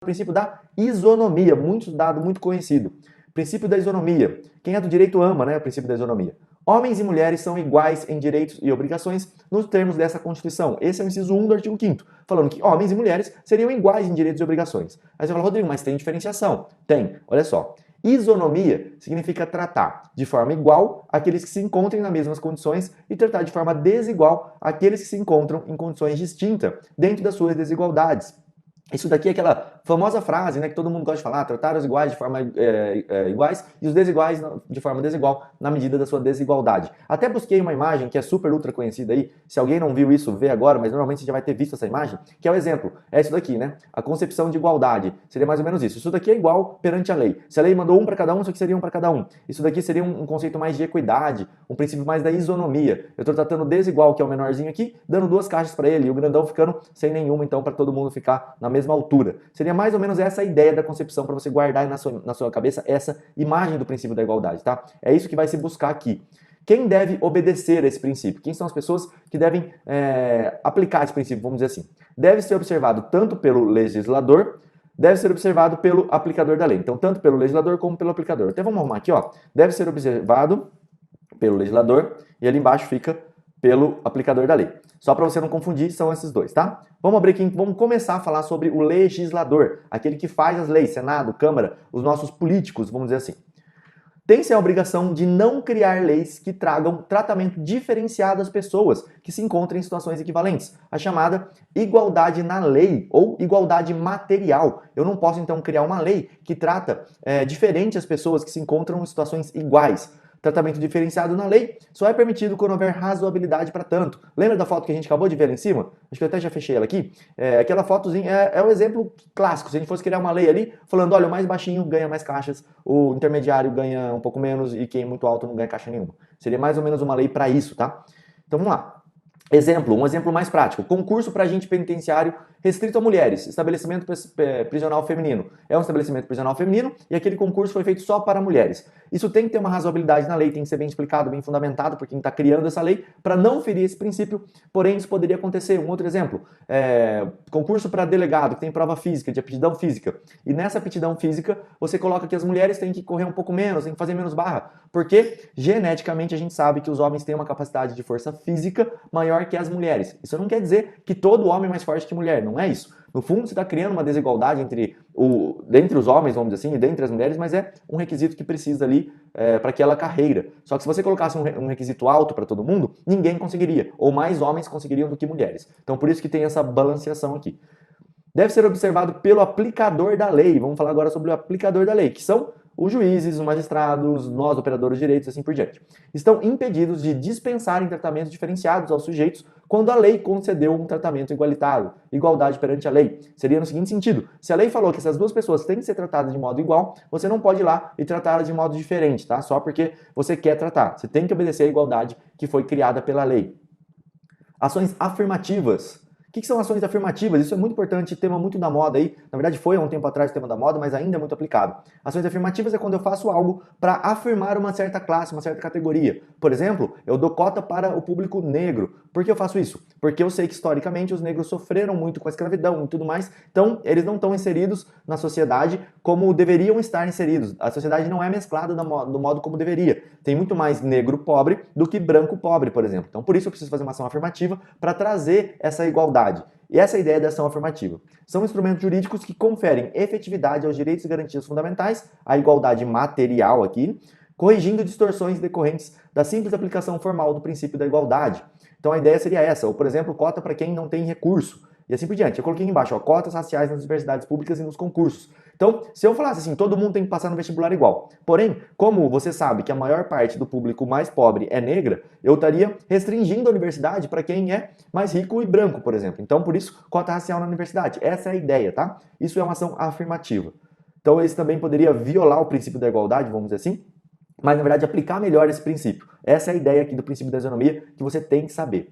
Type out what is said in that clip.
princípio da isonomia, muito estudado, muito conhecido. Princípio da isonomia. Quem é do direito ama, né, o princípio da isonomia. Homens e mulheres são iguais em direitos e obrigações nos termos dessa Constituição. Esse é o inciso 1 do artigo 5º, falando que homens e mulheres seriam iguais em direitos e obrigações. Aí você fala, Rodrigo, mas tem diferenciação. Tem, olha só. Isonomia significa tratar de forma igual aqueles que se encontrem nas mesmas condições e tratar de forma desigual aqueles que se encontram em condições distintas dentro das suas desigualdades. Isso daqui é aquela famosa frase, né, que todo mundo gosta de falar, tratar os iguais de forma iguais e os desiguais de forma desigual na medida da sua desigualdade. Até busquei uma imagem que é super ultra conhecida aí, se alguém não viu isso, vê agora, mas normalmente você já vai ter visto essa imagem, que é o exemplo, é isso daqui, né? A concepção de igualdade seria mais ou menos isso. Isso daqui é igual perante a lei. Se a lei mandou um para cada um, isso aqui seria um para cada um. Isso daqui seria um conceito mais de equidade, um princípio mais da isonomia. Eu estou tratando o desigual, que é o menorzinho aqui, dando 2 caixas para ele, e o grandão ficando sem nenhuma, então, para todo mundo ficar na mesma altura. Seria mais ou menos essa a ideia da concepção para você guardar na sua cabeça essa imagem do princípio da igualdade, tá? É isso que vai se buscar aqui. Quem deve obedecer a esse princípio? Quem são as pessoas que devem aplicar esse princípio, vamos dizer assim? Deve ser observado tanto pelo legislador, deve ser observado pelo aplicador da lei. Então, tanto pelo legislador como pelo aplicador. Até vamos arrumar aqui, ó. Deve ser observado pelo legislador e ali embaixo fica pelo aplicador da lei. Só para você não confundir, são esses dois, tá? Vamos abrir aqui, vamos começar a falar sobre o legislador, aquele que faz as leis, Senado, Câmara, os nossos políticos, vamos dizer assim. Tem-se a obrigação de não criar leis que tragam tratamento diferenciado às pessoas que se encontram em situações equivalentes, a chamada igualdade na lei ou igualdade material. Eu não posso, então, criar uma lei que trata diferente as pessoas que se encontram em situações iguais. Tratamento diferenciado na lei só é permitido quando houver razoabilidade para tanto. Lembra da foto que a gente acabou de ver lá em cima? Acho que eu até já fechei ela aqui. Aquela fotozinha é um exemplo clássico. Se a gente fosse criar uma lei ali, falando, olha, o mais baixinho ganha mais caixas, o intermediário ganha um pouco menos e quem é muito alto não ganha caixa nenhuma. Seria mais ou menos uma lei para isso, tá? Então vamos lá. Um exemplo mais prático. Concurso para agente penitenciário restrito a mulheres. Estabelecimento prisional feminino. É um estabelecimento prisional feminino e aquele concurso foi feito só para mulheres. Isso tem que ter uma razoabilidade na lei, tem que ser bem explicado, bem fundamentado por quem está criando essa lei para não ferir esse princípio. Porém, isso poderia acontecer. Um outro exemplo. Concurso para delegado, que tem prova física, de aptidão física. E nessa aptidão física, você coloca que as mulheres têm que correr um pouco menos, têm que fazer menos barra. Porque, geneticamente, a gente sabe que os homens têm uma capacidade de força física maior que as mulheres. Isso não quer dizer que todo homem é mais forte que mulher, não é isso. No fundo, você está criando uma desigualdade entre os homens, vamos dizer assim, e dentre as mulheres, mas é um requisito que precisa ali para aquela carreira. Só que se você colocasse um requisito alto para todo mundo, ninguém conseguiria, ou mais homens conseguiriam do que mulheres. Então, por isso que tem essa balanceação aqui. Deve ser observado pelo aplicador da lei. Vamos falar agora sobre o aplicador da lei, que são os juízes, os magistrados, nós, operadores de direitos, assim por diante. Estão impedidos de dispensarem tratamentos diferenciados aos sujeitos quando a lei concedeu um tratamento igualitário, igualdade perante a lei. Seria no seguinte sentido: se a lei falou que essas duas pessoas têm que ser tratadas de modo igual, você não pode ir lá e tratá-las de modo diferente, tá? Só porque você quer tratar. Você tem que obedecer a igualdade que foi criada pela lei. Ações afirmativas. O que são ações afirmativas? Isso é muito importante, tema muito da moda aí. Na verdade foi há um tempo atrás o tema da moda, mas ainda é muito aplicado. Ações afirmativas é quando eu faço algo para afirmar uma certa classe, uma certa categoria. Por exemplo, eu dou cota para o público negro. Por que eu faço isso? Porque eu sei que historicamente os negros sofreram muito com a escravidão e tudo mais, então eles não estão inseridos na sociedade como deveriam estar inseridos. A sociedade não é mesclada do modo como deveria. Tem muito mais negro pobre do que branco pobre, por exemplo. Então por isso eu preciso fazer uma ação afirmativa para trazer essa igualdade. E essa é a ideia da ação afirmativa. São instrumentos jurídicos que conferem efetividade aos direitos e garantias fundamentais, a igualdade material aqui, corrigindo distorções decorrentes da simples aplicação formal do princípio da igualdade. Então a ideia seria essa, ou por exemplo, cota para quem não tem recurso. E assim por diante. Eu coloquei aqui embaixo, ó, cotas raciais nas universidades públicas e nos concursos. Então, se eu falasse assim, todo mundo tem que passar no vestibular igual. Porém, como você sabe que a maior parte do público mais pobre é negra, eu estaria restringindo a universidade para quem é mais rico e branco, por exemplo. Então, por isso, cota racial na universidade. Essa é a ideia, tá? Isso é uma ação afirmativa. Então, esse também poderia violar o princípio da igualdade, vamos dizer assim, mas, na verdade, aplicar melhor esse princípio. Essa é a ideia aqui do princípio da isonomia que você tem que saber.